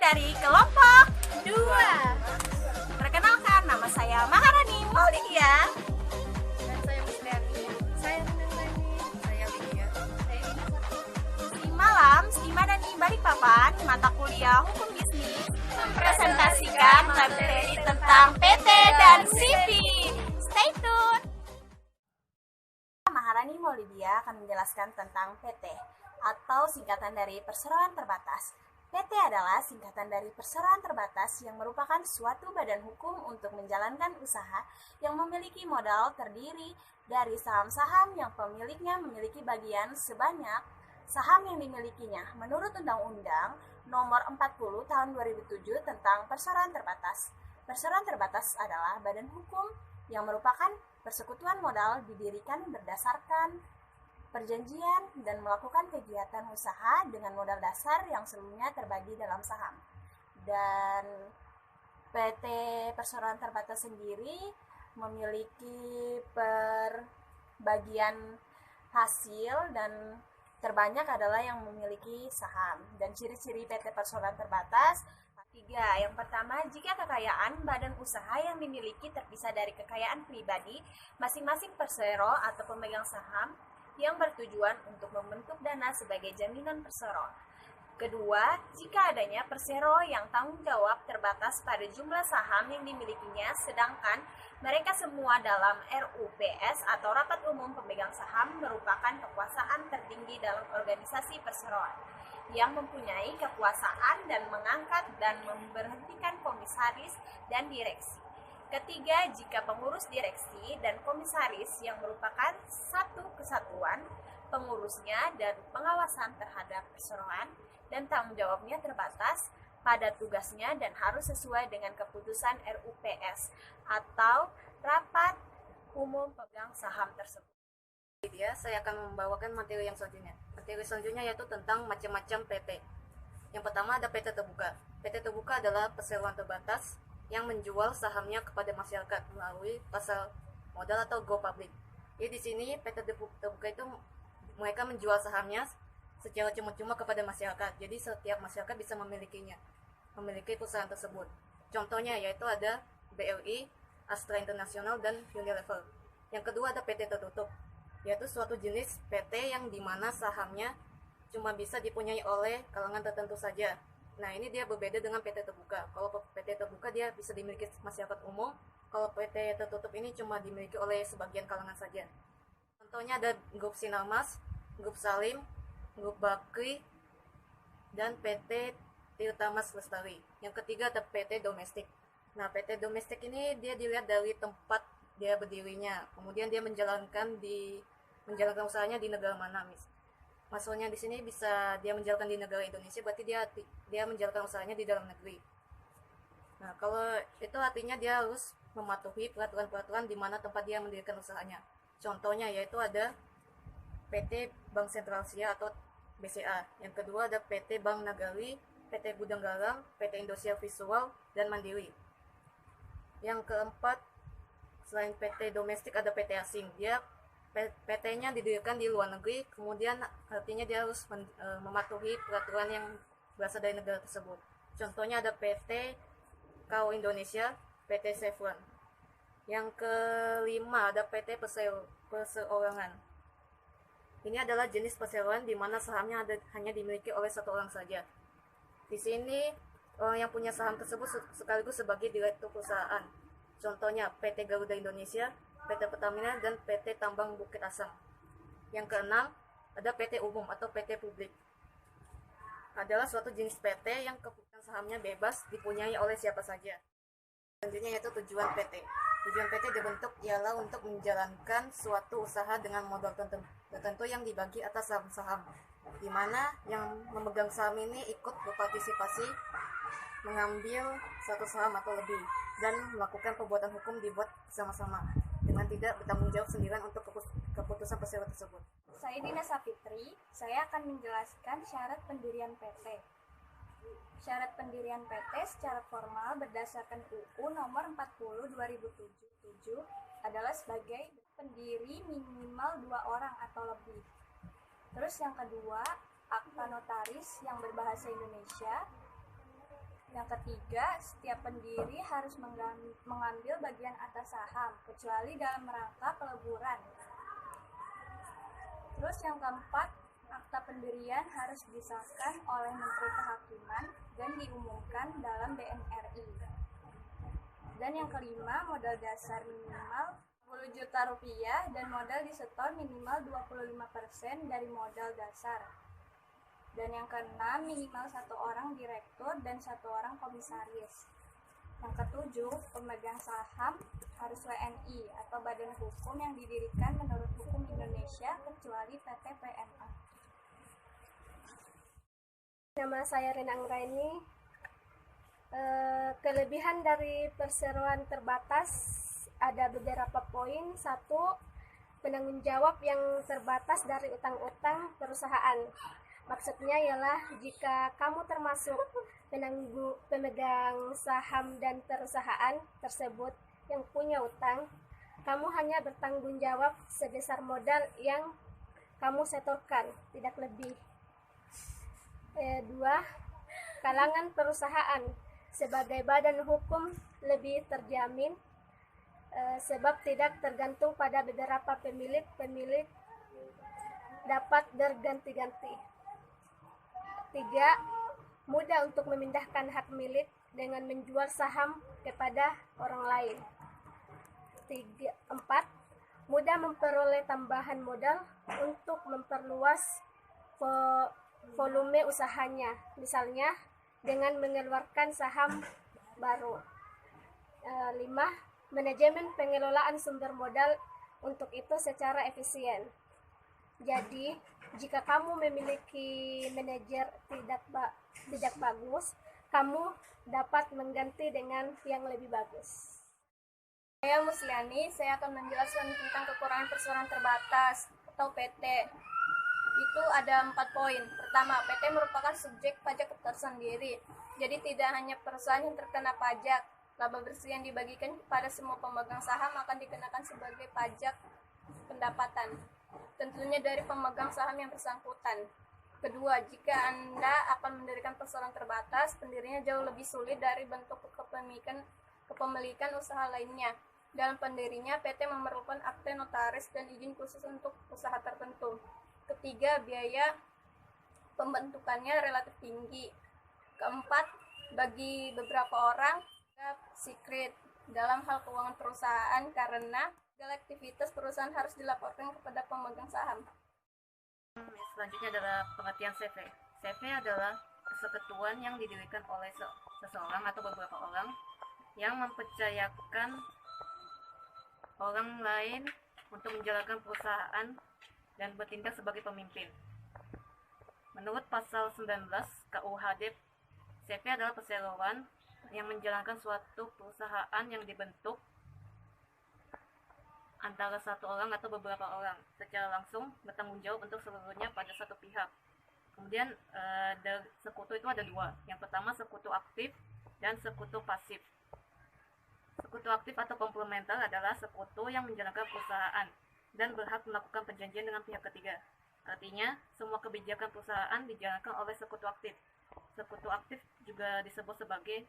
dari kelompok 2. 2. Perkenalkan, nama saya Maharani Maulidia. Dan saya Musliani. Saya Nandani. Saya Lydia. Saya Lina. Di malam, Stima dan di Balikpapan, mata kuliah Hukum Bisnis mempresentasikan materi tentang PT dan CV. Stay tune. Maharani Maulidia akan menjelaskan tentang PT atau singkatan dari Perseroan Terbatas. PT adalah singkatan dari Perseroan Terbatas yang merupakan suatu badan hukum untuk menjalankan usaha yang memiliki modal terdiri dari saham-saham yang pemiliknya memiliki bagian sebanyak saham yang dimilikinya menurut Undang-Undang Nomor 40 Tahun 2007 tentang Perseroan Terbatas. Perseroan Terbatas adalah badan hukum yang merupakan persekutuan modal didirikan berdasarkan perjanjian dan melakukan kegiatan usaha dengan modal dasar yang seluruhnya terbagi dalam saham. Dan PT Perseroan Terbatas sendiri memiliki perbagian hasil dan terbanyak adalah yang memiliki saham. Dan ciri-ciri PT Perseroan Terbatas 3. Yang pertama, jika kekayaan badan usaha yang dimiliki terpisah dari kekayaan pribadi masing-masing persero atau pemegang saham yang bertujuan untuk membentuk dana sebagai jaminan persero. Kedua, jika adanya persero yang tanggung jawab terbatas pada jumlah saham yang dimilikinya, sedangkan mereka semua dalam RUPS atau Rapat Umum Pemegang Saham merupakan kekuasaan tertinggi dalam organisasi perseroan yang mempunyai kekuasaan dan mengangkat dan memberhentikan komisaris dan direksi. Ketiga, jika pengurus direksi dan komisaris yang merupakan satu kesatuan, pengurusnya dan pengawasan terhadap perseroan dan tanggung jawabnya terbatas pada tugasnya dan harus sesuai dengan keputusan RUPS atau Rapat Umum Pemegang Saham tersebut. Saya akan membawakan materi yang selanjutnya. Materi selanjutnya yaitu tentang macam-macam PT. Yang pertama ada PT Terbuka. PT Terbuka adalah perseroan terbatas yang menjual sahamnya kepada masyarakat melalui pasar modal atau go public. Jadi di sini PT Terbuka itu mereka menjual sahamnya secara cuma-cuma kepada masyarakat. Jadi setiap masyarakat bisa memiliki perusahaan tersebut. Contohnya yaitu ada BRI, Astra International, dan Unilever. Yang kedua ada PT Tertutup, yaitu suatu jenis PT yang dimana sahamnya cuma bisa dipunyai oleh kalangan tertentu saja. Nah, ini dia berbeda dengan PT Terbuka. Kalau PT Terbuka dia bisa dimiliki masyarakat umum, kalau PT Tertutup ini cuma dimiliki oleh sebagian kalangan saja. Contohnya ada Grup Sinarmas, Grup Salim, Grup Bakri, dan PT Tirtamas Lestari. Yang ketiga ada PT Domestik. Nah, PT Domestik ini dia dilihat dari tempat dia berdirinya, kemudian dia menjalankan usahanya di negara mana, maksudnya di sini bisa dia menjalankan di negara Indonesia, berarti dia menjalankan usahanya di dalam negeri. Nah, kalau itu artinya dia harus mematuhi peraturan-peraturan di mana tempat dia mendirikan usahanya. Contohnya yaitu ada PT Bank Sentral Asia atau BCA. Yang kedua ada PT Bank Nagari, PT Gudang Garam, PT Indosiar Visual, dan Mandiri. Yang keempat, selain PT domestik ada PT asing. Dia PT-nya didirikan di luar negeri, kemudian artinya dia harus mematuhi peraturan yang berasal dari negara tersebut. Contohnya ada PT KAO Indonesia, PT Chevron. Yang kelima ada PT Perseorangan. Ini adalah jenis perseroan di mana sahamnya hanya dimiliki oleh satu orang saja. Di sini orang yang punya saham tersebut sekaligus sebagai direktur perusahaan. Contohnya PT Garuda Indonesia, PT Pertamina, dan PT Tambang Bukit Asam. Yang keenam, ada PT Umum atau PT Publik. Adalah suatu jenis PT yang kepemilikan sahamnya bebas dipunyai oleh siapa saja. Selanjutnya yaitu tujuan PT. Tujuan PT dibentuk ialah untuk menjalankan suatu usaha dengan modal tertentu yang dibagi atas saham-saham, di mana yang memegang saham ini ikut berpartisipasi mengambil satu saham atau lebih dan melakukan perbuatan hukum dibuat bersama-sama dengan tidak bertanggung jawab sendirian untuk keputusan perseroan tersebut. Saya Dina Sapitri, saya akan menjelaskan syarat pendirian PT. Syarat pendirian PT secara formal berdasarkan UU nomor 40 2007 adalah sebagai pendiri minimal 2 orang atau lebih. Terus yang kedua, akta notaris yang berbahasa Indonesia. Yang ketiga, setiap pendiri harus mengambil bagian atas saham, kecuali dalam rangka peleburan. Terus yang keempat, akta pendirian harus disahkan oleh Menteri Kehakiman dan diumumkan dalam BNRI. Dan yang kelima, modal dasar minimal 10 juta rupiah dan modal disetor minimal 25% dari modal dasar. Dan yang keenam, minimal 1 orang direktur dan 1 orang komisaris. Yang ketujuh, pemegang saham harus WNI atau badan hukum yang didirikan menurut hukum Indonesia kecuali PT PNA. Nama saya Rina Anggraini. Kelebihan dari perseroan terbatas ada beberapa poin. 1, penanggung jawab yang terbatas dari utang-utang perusahaan. Maksudnya ialah jika kamu termasuk pemegang saham dan perusahaan tersebut yang punya utang, kamu hanya bertanggung jawab sebesar modal yang kamu setorkan, tidak lebih. 2, kalangan perusahaan sebagai badan hukum lebih terjamin sebab tidak tergantung pada beberapa pemilik dapat berganti-ganti. 3, mudah untuk memindahkan hak milik dengan menjual saham kepada orang lain. 4, mudah memperoleh tambahan modal untuk memperluas volume usahanya, misalnya dengan mengeluarkan saham baru. 5, manajemen pengelolaan sumber modal untuk itu secara efisien. Jadi, jika kamu memiliki manajer tidak bagus, kamu dapat mengganti dengan yang lebih bagus. Saya Musliani, saya akan menjelaskan tentang kekurangan perseroan terbatas atau PT. Itu ada 4 poin. Pertama, PT merupakan subjek pajak tersendiri. Jadi tidak hanya perusahaan yang terkena pajak. Laba bersih yang dibagikan kepada semua pemegang saham akan dikenakan sebagai pajak pendapatan, tentunya dari pemegang saham yang bersangkutan. Kedua, jika Anda akan mendirikan perseroan terbatas, pendirinya jauh lebih sulit dari bentuk kepemilikan usaha lainnya. Dalam pendirinya, PT memerlukan akte notaris dan izin khusus untuk usaha tertentu. Ketiga, biaya pembentukannya relatif tinggi. Keempat, bagi beberapa orang, secret dalam hal keuangan perusahaan karena segala aktivitas perusahaan harus dilaporkan kepada pemegang saham. Selanjutnya adalah pengertian CV. CV adalah persekutuan yang didirikan oleh seseorang atau beberapa orang yang mempercayakan orang lain untuk menjalankan perusahaan dan bertindak sebagai pemimpin. Menurut pasal 19 KUHD, CV adalah perseroan yang menjalankan suatu perusahaan yang dibentuk antara satu orang atau beberapa orang secara langsung bertanggung jawab untuk seluruhnya pada satu pihak. Kemudian sekutu itu ada 2. Yang pertama sekutu aktif dan sekutu pasif. Sekutu aktif atau komplementer adalah sekutu yang menjalankan perusahaan dan berhak melakukan perjanjian dengan pihak ketiga. Artinya, semua kebijakan perusahaan dijalankan oleh sekutu aktif. Sekutu aktif juga disebut sebagai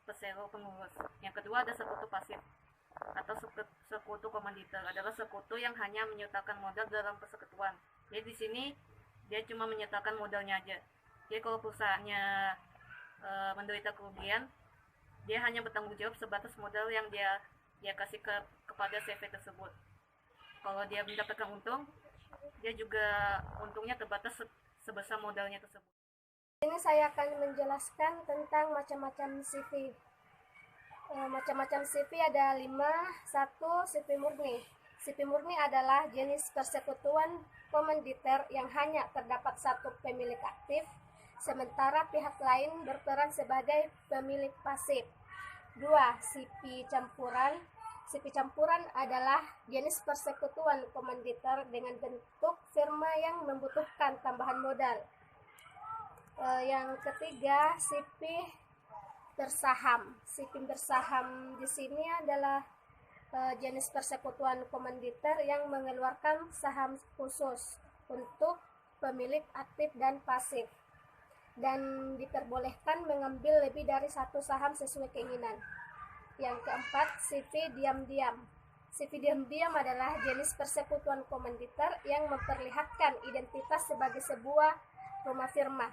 persero pengurus. Yang kedua ada sekutu pasif atau sekutu komanditer, adalah sekutu yang hanya menyertakan modal dalam persekutuan. Jadi di sini dia cuma menyertakan modalnya aja. Jadi kalau perusahaannya menderita kerugian, dia hanya bertanggung jawab sebatas modal yang dia kasih kepada CV tersebut. Kalau dia mendapatkan untung, dia juga untungnya terbatas sebesar modalnya tersebut. Ini saya akan menjelaskan tentang macam-macam CV. Macam-macam CV ada 5. 1, CV murni. CV murni adalah jenis persekutuan komanditer yang hanya terdapat satu pemilik aktif, sementara pihak lain berperan sebagai pemilik pasif. 2, CV campuran. CV campuran adalah jenis persekutuan komanditer dengan bentuk firma yang membutuhkan tambahan modal. Yang ketiga, CV bersaham. CV bersaham di sini adalah jenis persekutuan komanditer yang mengeluarkan saham khusus untuk pemilik aktif dan pasif. dan diperbolehkan mengambil lebih dari satu saham sesuai keinginan. Yang keempat, CV diam-diam. CV diam-diam adalah jenis persekutuan komanditer yang memperlihatkan identitas sebagai sebuah rumah firma,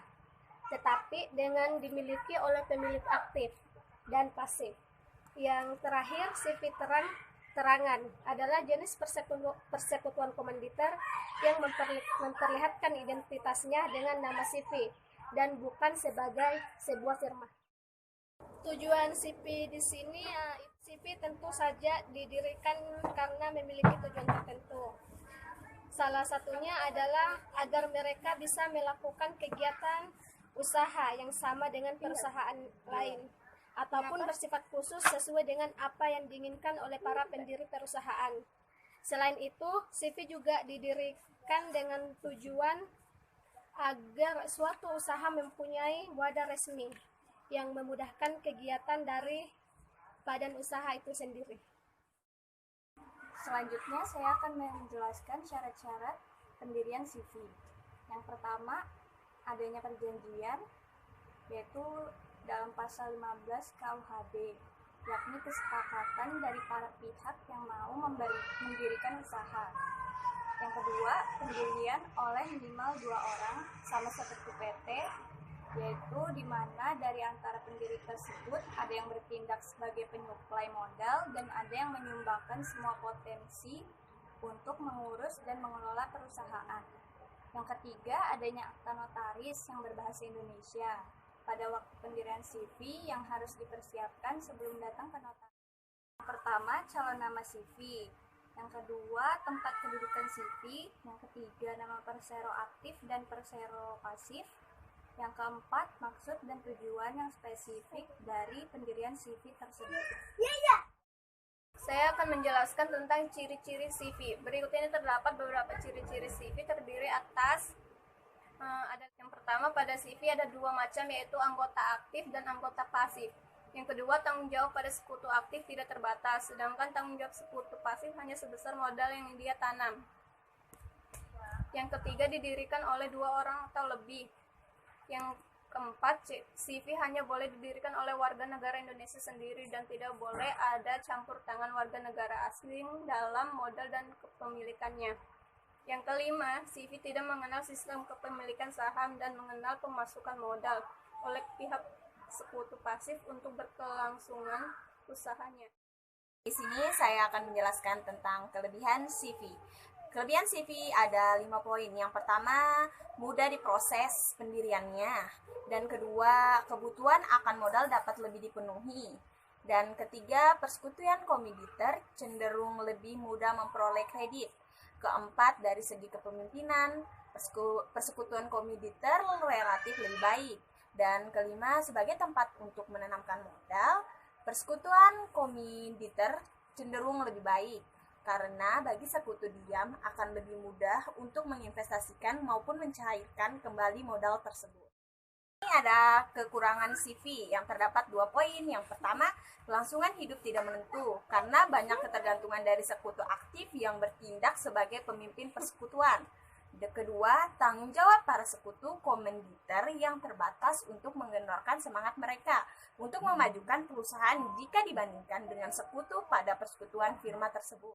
tetapi dengan dimiliki oleh pemilik aktif dan pasif. Yang terakhir, CV terang-terangan adalah jenis persekutuan komanditer yang memperlihatkan identitasnya dengan nama CV dan bukan sebagai sebuah firma. Tujuan CV di sini, CV tentu saja didirikan karena memiliki tujuan tertentu. Salah satunya adalah agar mereka bisa melakukan kegiatan usaha yang sama dengan perusahaan lain, ataupun bersifat khusus sesuai dengan apa yang diinginkan oleh para pendiri perusahaan. Selain itu, CV juga didirikan dengan tujuan agar suatu usaha mempunyai wadah resmi yang memudahkan kegiatan dari badan usaha itu sendiri. Selanjutnya saya akan menjelaskan syarat-syarat pendirian CV. Yang pertama, adanya perjanjian, yaitu dalam pasal 15 KUHD, yakni kesepakatan dari para pihak yang mau mendirikan usaha. Yang kedua, pendirian oleh minimal 2 orang sama seperti PT, yaitu di mana dari antara pendiri tersebut ada yang bertindak sebagai penyuplai modal dan ada yang menyumbangkan semua potensi untuk mengurus dan mengelola perusahaan. Yang ketiga, adanya akta notaris yang berbahasa Indonesia pada waktu pendirian CV yang harus dipersiapkan sebelum datang ke notaris. Yang pertama, calon nama CV. Yang kedua, tempat kedudukan CV. Yang ketiga, nama persero aktif dan persero pasif. Yang keempat, maksud dan tujuan yang spesifik dari pendirian CV tersebut. Saya akan menjelaskan tentang ciri-ciri CV. Berikut ini terdapat beberapa ciri-ciri CV terdiri atas ada yang pertama, pada CV ada 2 macam, yaitu anggota aktif dan anggota pasif. Yang kedua, tanggung jawab pada sekutu aktif tidak terbatas, sedangkan tanggung jawab sekutu pasif hanya sebesar modal yang dia tanam. Yang ketiga, didirikan oleh 2 orang atau lebih. Yang keempat, CV hanya boleh didirikan oleh warga negara Indonesia sendiri dan tidak boleh ada campur tangan warga negara asing dalam modal dan kepemilikannya. Yang kelima, CV tidak mengenal sistem kepemilikan saham dan mengenal pemasukan modal oleh pihak sekutu pasif untuk berkelangsungan usahanya. Di sini saya akan menjelaskan tentang kelebihan CV. Kelebihan CV ada 5 poin. Yang pertama, mudah diproses pendiriannya. Dan kedua, kebutuhan akan modal dapat lebih dipenuhi. Dan ketiga, persekutuan komanditer cenderung lebih mudah memperoleh kredit. Keempat, dari segi kepemimpinan, persekutuan komanditer relatif lebih baik. Dan kelima, sebagai tempat untuk menanamkan modal, persekutuan komanditer cenderung lebih baik. Karena bagi sekutu diam akan lebih mudah untuk menginvestasikan maupun mencairkan kembali modal tersebut. Ini ada kekurangan CV yang terdapat 2 poin. Yang pertama, kelangsungan hidup tidak menentu karena banyak ketergantungan dari sekutu aktif yang bertindak sebagai pemimpin persekutuan. Kedua, tanggung jawab para sekutu komanditer yang terbatas untuk menggendorkan semangat mereka untuk memajukan perusahaan jika dibandingkan dengan sekutu pada persekutuan firma tersebut.